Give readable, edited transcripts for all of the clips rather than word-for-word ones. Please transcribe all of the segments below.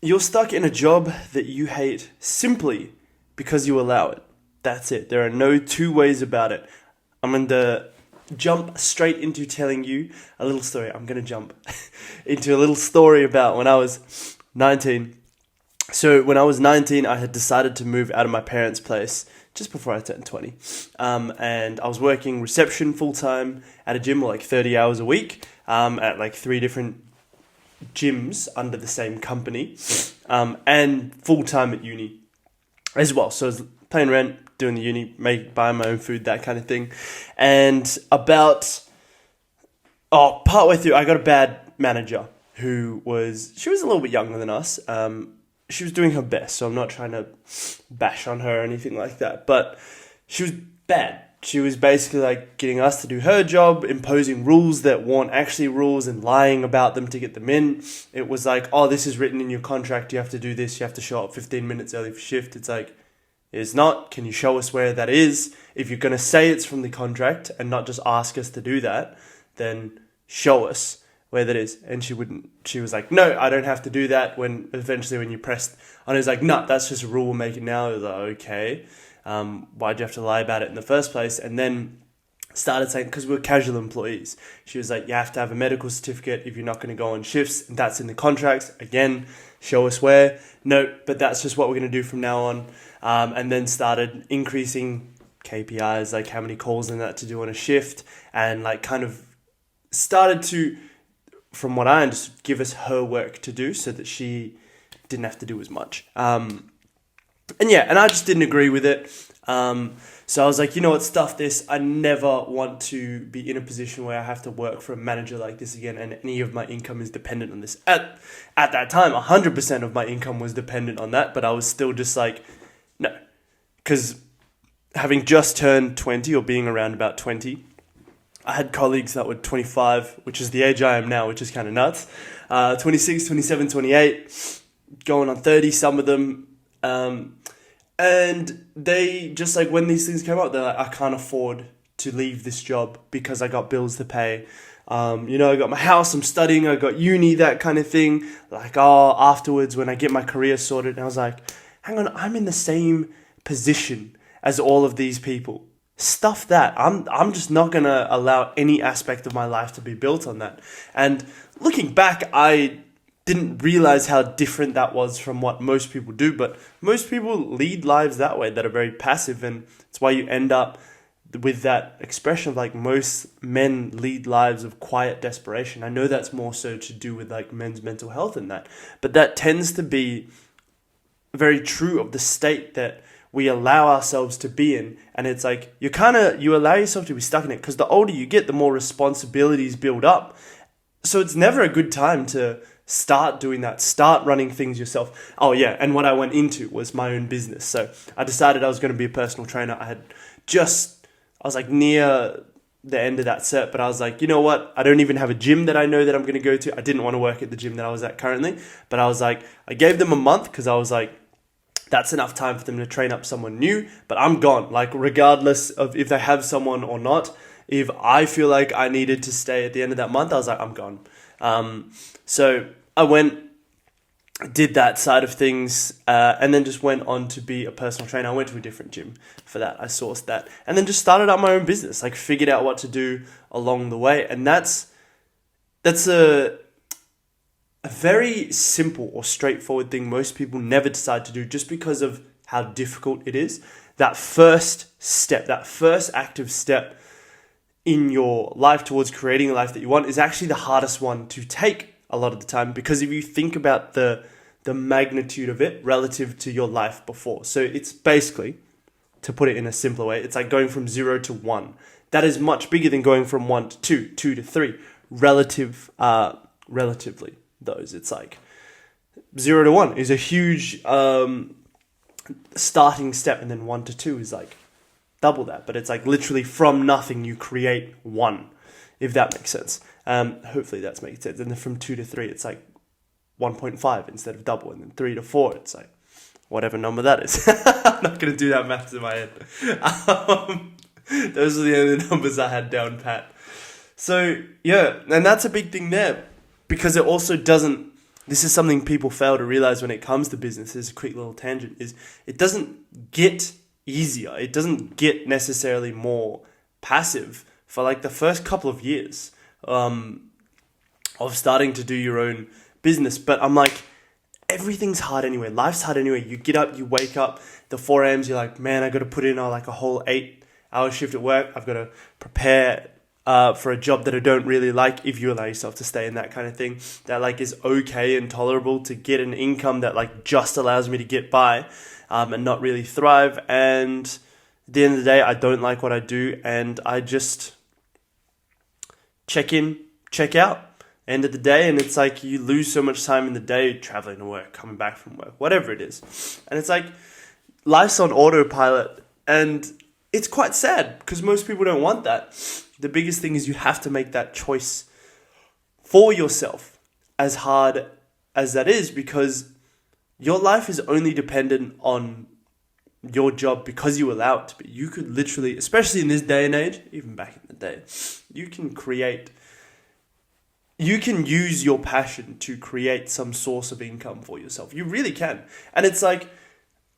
You're stuck in a job that you hate simply because you allow it. That's it. There are no two ways about it. I'm going to jump straight into telling you a little story. I'm going to jump into a little story about when I was 19. So when I was 19, I had decided to move out of my parents' place just before I turned 20. And I was working reception full-time at a gym, like 30 hours a week, at like 3 different gyms under the same company, and full-time at uni as well. So I was paying rent, doing the uni, buying my own food, that kind of thing. And partway through, I got a bad manager she was a little bit younger than us. She was doing her best, so I'm not trying to bash on her or anything like that, but she was bad. She was basically like getting us to do her job, imposing rules that weren't actually rules and lying about them to get them in. It was like, oh, this is written in your contract, you have to do this, you have to show up 15 minutes early for shift. It's like, it's not. Can you show us where that is? If you're going to say it's from the contract and not just ask us to do that, then show us where that is. And she wouldn't. She was like, no, I don't have to do that. When you pressed on it, was like, no, that's just a rule, we'll make it now. I was like, okay. Why'd you have to lie about it in the first place? And then started saying, because we're casual employees. She was like, you have to have a medical certificate if you're not going to go on shifts. And that's in the contracts. Again, show us where. No, but that's just what we're going to do from now on. And then started increasing KPIs, like how many calls and that to do on a shift. And like kind of started to, from what I understood, give us her work to do so that she didn't have to do as much. And I just didn't agree with it. So I was like, you know what, stuff this. I never want to be in a position where I have to work for a manager like this again, and any of my income is dependent on this. At that time, 100% of my income was dependent on that, but I was still just like, no. Because having just turned 20, or being around about 20, I had colleagues that were 25, which is the age I am now, which is kind of nuts. 26, 27, 28, going on 30, some of them. And they just like, when these things came up, they're like, I can't afford to leave this job because I got bills to pay. I got my house, I'm studying, I got uni, that kind of thing. Like, afterwards when I get my career sorted, and I was like, hang on, I'm in the same position as all of these people. Stuff that. I'm just not going to allow any aspect of my life to be built on that. And looking back, I didn't realize how different that was from what most people do, but most people lead lives that way, that are very passive, and it's why you end up with that expression of like, most men lead lives of quiet desperation. I know that's more so to do with like men's mental health and that, but that tends to be very true of the state that we allow ourselves to be in. And it's like, you allow yourself to be stuck in it, because the older you get, the more responsibilities build up. So it's never a good time to start doing that, start running things yourself. Oh yeah, and what I went into was my own business. So I decided I was going to be a personal trainer. I was like near the end of that cert, but I was like, you know what? I don't even have a gym that I know that I'm going to go to. I didn't want to work at the gym that I was at currently, but I was like, I gave them a month, because I was like, that's enough time for them to train up someone new, but I'm gone. Like, regardless of if they have someone or not, if I feel like I needed to stay at the end of that month, I was like, I'm gone. So I went, did that side of things, and then just went on to be a personal trainer. I went to a different gym for that. I sourced that, and then just started up my own business, like figured out what to do along the way. And that's a very simple or straightforward thing most people never decide to do, just because of how difficult it is. That first step, that first active step in your life towards creating a life that you want, is actually the hardest one to take a lot of the time, because if you think about the magnitude of it relative to your life before. So it's basically, to put it in a simpler way, it's like going from 0 to 1. That is much bigger than going from 1 to 2, 2 to 3. Relatively, those. It's like 0 to 1 is a huge starting step, and then 1 to 2 is like double that. But it's like literally from nothing you create 1, if that makes sense. Hopefully that's making sense. And then from 2 to 3, it's like 1.5 instead of double. And then 3 to 4, it's like whatever number that is. I'm not going to do that maths in my head. Those are the only numbers I had down pat. So yeah, and that's a big thing there, because it also doesn't this is something people fail to realize when it comes to business. As a quick little tangent, is it doesn't get easier. It doesn't get necessarily more passive for like the first couple of years of starting to do your own business. But I'm like, everything's hard anyway. Life's hard anyway. You get up, you wake up, the 4 a.m. You're like, man, I got to put in like a whole 8-hour shift at work. I've got to prepare for a job that I don't really like, if you allow yourself to stay in that kind of thing, that like is okay and tolerable, to get an income that like just allows me to get by and not really thrive. And at the end of the day, I don't like what I do, and I just check in, check out, end of the day. And it's like you lose so much time in the day traveling to work, coming back from work, whatever it is. And it's like life's on autopilot, and it's quite sad because most people don't want that. The biggest thing is you have to make that choice for yourself, as hard as that is, because your life is only dependent on your job because you allow it to be. You could literally, especially in this day and age, even back in the day, you can use your passion to create some source of income for yourself. You really can. And it's like,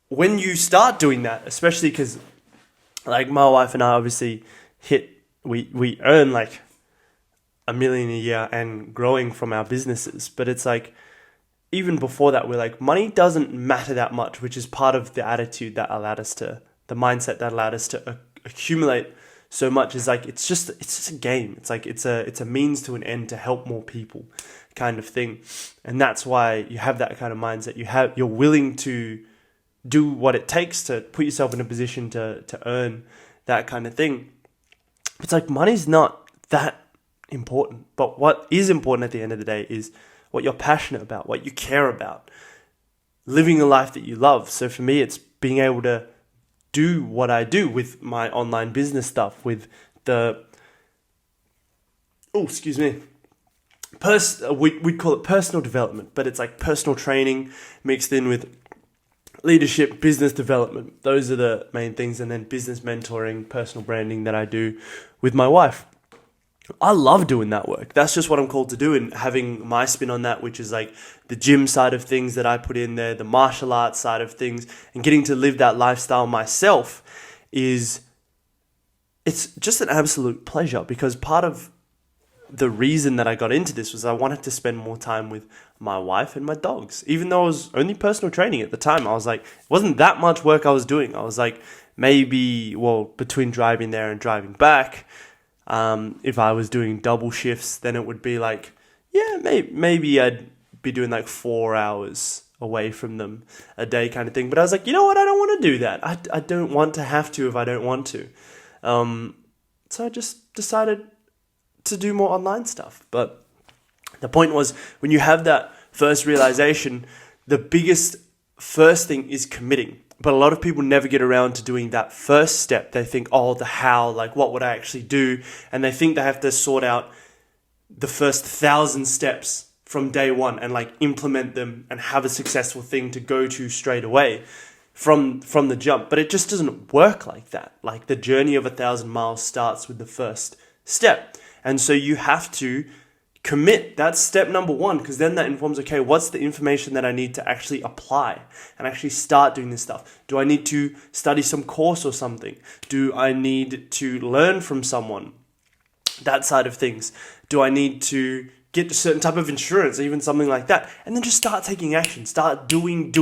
when you start doing that, especially because like my wife and I obviously we earn like $1 million a year and growing from our businesses. But it's like, even before that, we're like, money doesn't matter that much, which is part of the attitude that allowed us to, the mindset that allowed us to accumulate so much. Is like, it's just a game. It's like, it's a means to an end to help more people kind of thing. And that's why you have that kind of mindset. You're willing to do what it takes to put yourself in a position to earn that kind of thing. It's like, money's not that important, but what is important at the end of the day is what you're passionate about, what you care about, living a life that you love. So for me, it's being able to do what I do with my online business stuff, with the, we'd call it personal development, but it's like personal training mixed in with leadership, business development. Those are the main things. And then business mentoring, personal branding that I do with my wife. I love doing that work. That's just what I'm called to do, and having my spin on that, which is like the gym side of things that I put in there, the martial arts side of things, and getting to live that lifestyle myself it's just an absolute pleasure, because part of the reason that I got into this was I wanted to spend more time with my wife and my dogs. Even though it was only personal training at the time, I was like, it wasn't that much work I was doing. I was like, between driving there and driving back, if I was doing double shifts, then it would be like, maybe I'd be doing like 4 hours away from them a day kind of thing. But I was like, you know what? I don't want to do that. I don't want to have to if I don't want to. So I just decided to do more online stuff. But the point was, when you have that first realization, the biggest first thing is committing. But a lot of people never get around to doing that first step. They think, the how, like what would I actually do? And they think they have to sort out the first 1,000 steps from day one and like implement them and have a successful thing to go to straight away from the jump. But it just doesn't work like that. Like, the journey of 1,000 miles starts with the first step. And so you have to commit. That's step number one, because then that informs, okay, what's the information that I need to actually apply and actually start doing this stuff? Do I need to study some course or something? Do I need to learn from someone? That side of things. Do I need to get a certain type of insurance, even something like that? And then just start taking action. Start doing.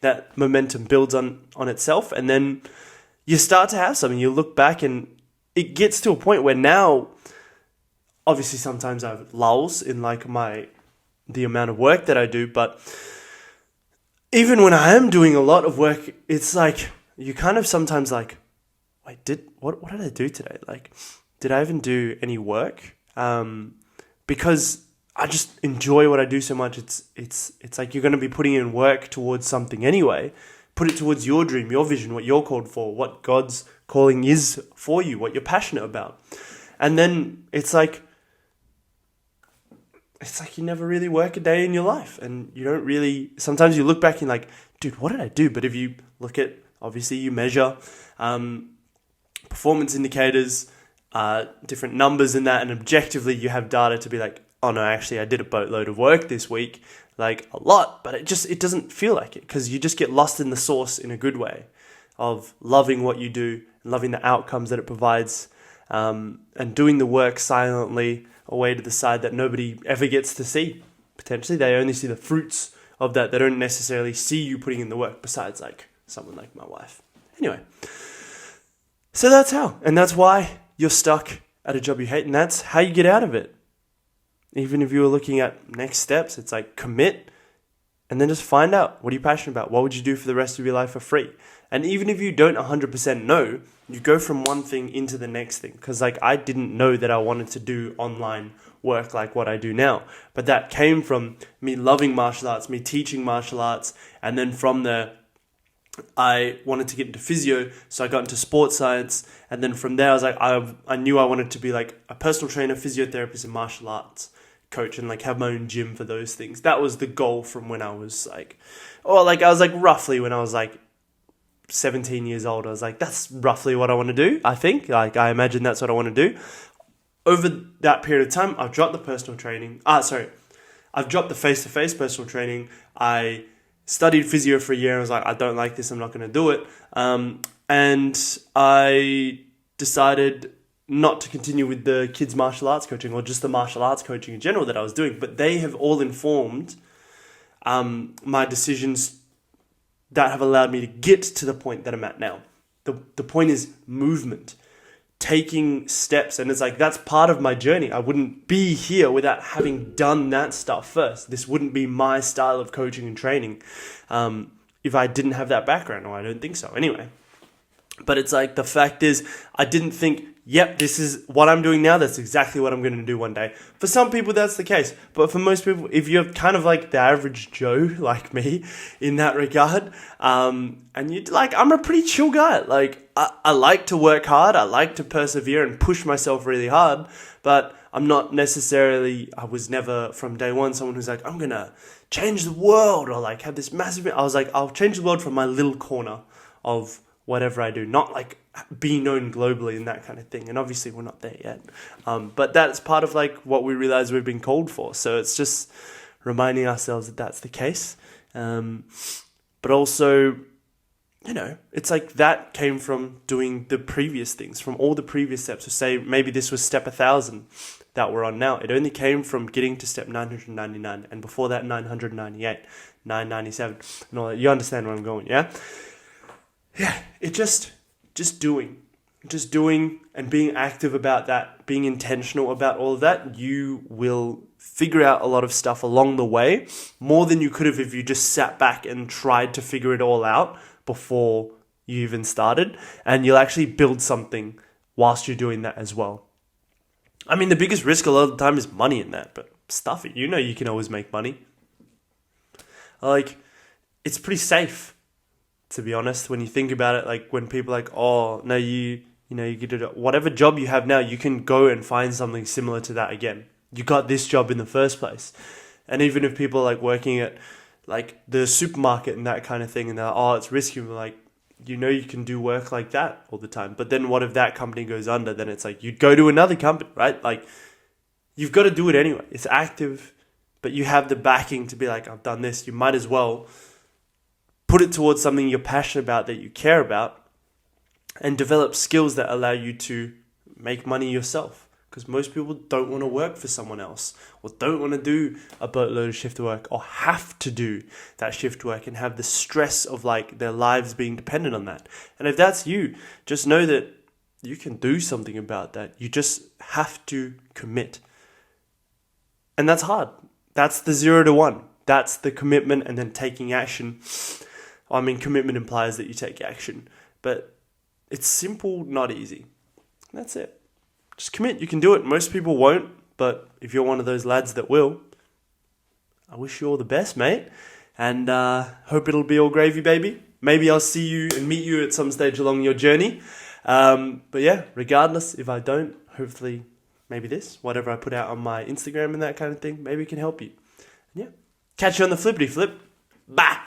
That momentum builds on itself, and then you start to have something. You look back and it gets to a point where now, obviously sometimes I have lulls in like the amount of work that I do, but even when I am doing a lot of work, it's like, you kind of sometimes like, wait, what did I do today? Like, did I even do any work? Because I just enjoy what I do so much. It's like, you're going to be putting in work towards something anyway. Put it towards your dream, your vision, what you're called for, what God's calling is for you, what you're passionate about. And then it's like you never really work a day in your life, and you don't really, sometimes you look back and like, dude, what did I do? But if you look at, obviously you measure performance indicators, different numbers in that, and objectively you have data to be like, oh no, actually I did a boatload of work this week. like a lot, but it doesn't feel like it, because you just get lost in the sauce in a good way of loving what you do, loving the outcomes that it provides, and doing the work silently away to the side that nobody ever gets to see. Potentially, they only see the fruits of that. They don't necessarily see you putting in the work, besides like someone like my wife. Anyway, so that's how, and that's why you're stuck at a job you hate, and that's how you get out of it. Even if you were looking at next steps, it's like commit, and then just find out, what are you passionate about? What would you do for the rest of your life for free? And even if you don't 100% know, you go from one thing into the next thing. Because like I didn't know that I wanted to do online work like what I do now. But that came from me loving martial arts, me teaching martial arts. And then from there, I wanted to get into physio. So I got into sports science. And then from there, I was like, I knew I wanted to be like a personal trainer, physiotherapist, and martial arts coach, and like have my own gym for those things. That was the goal from when I was like, roughly when I was like 17 years old. I was like, that's roughly what I want to do. I think, like, I imagine that's what I want to do. Over that period of time, I've dropped the personal training. I've dropped the face-to-face personal training. I studied physio for a year and I was like, I don't like this. I'm not going to do it. And I decided not to continue with the kids martial arts coaching, or just the martial arts coaching in general that I was doing. But they have all informed my decisions that have allowed me to get to the point that I'm at now. The point is movement, taking steps. And it's like, that's part of my journey. I wouldn't be here without having done that stuff first. This wouldn't be my style of coaching and training if I didn't have that background, or I don't think so anyway. But it's like, the fact is, I didn't think, yep, this is what I'm doing now. That's exactly what I'm going to do one day. For some people, that's the case. But for most people, if you're kind of like the average Joe, like me, in that regard, and you like, I'm a pretty chill guy. Like, I like to work hard. I like to persevere and push myself really hard. But I'm not necessarily, I was never from day one someone who's like, I'm going to change the world, or like have this massive, I was like, I'll change the world from my little corner of whatever I do, not like be known globally and that kind of thing. And obviously we're not there yet. But that's part of like what we realize we've been called for. So it's just reminding ourselves that that's the case. But also, you know, it's like that came from doing the previous things, from all the previous steps. So say maybe this was step 1,000 that we're on now. It only came from getting to step 999, and before that 998, 997, and all that. You understand where I'm going, yeah? Yeah, it just doing and being active about that, being intentional about all of that, you will figure out a lot of stuff along the way, more than you could have if you just sat back and tried to figure it all out before you even started. And you'll actually build something whilst you're doing that as well. I mean, the biggest risk a lot of the time is money in that, but stuff it. You know you can always make money. Like, it's pretty safe, to be honest, when you think about it. Like, when people are like, oh, no, you get it, whatever job you have now, you can go and find something similar to that again. You got this job in the first place. And even if people are like working at like the supermarket and that kind of thing, and they're like, oh, it's risky, we're like, you can do work like that all the time. But then what if that company goes under? Then it's like, you'd go to another company, right? Like, you've got to do it anyway. It's active, but you have the backing to be like, I've done this. You might as well put it towards something you're passionate about, that you care about, and develop skills that allow you to make money yourself. Because most people don't want to work for someone else, or don't want to do a boatload of shift work, or have to do that shift work and have the stress of like their lives being dependent on that. And if that's you, just know that you can do something about that. You just have to commit. And that's hard. That's the 0 to 1. That's the commitment, and then taking action. I mean, commitment implies that you take action, but it's simple, not easy. That's it. Just commit. You can do it. Most people won't, but if you're one of those lads that will, I wish you all the best, mate. And hope it'll be all gravy, baby. Maybe I'll see you and meet you at some stage along your journey. But yeah, regardless, if I don't, hopefully maybe whatever I put out on my Instagram and that kind of thing, maybe it can help you. Yeah. Catch you on the flippity flip. Bye.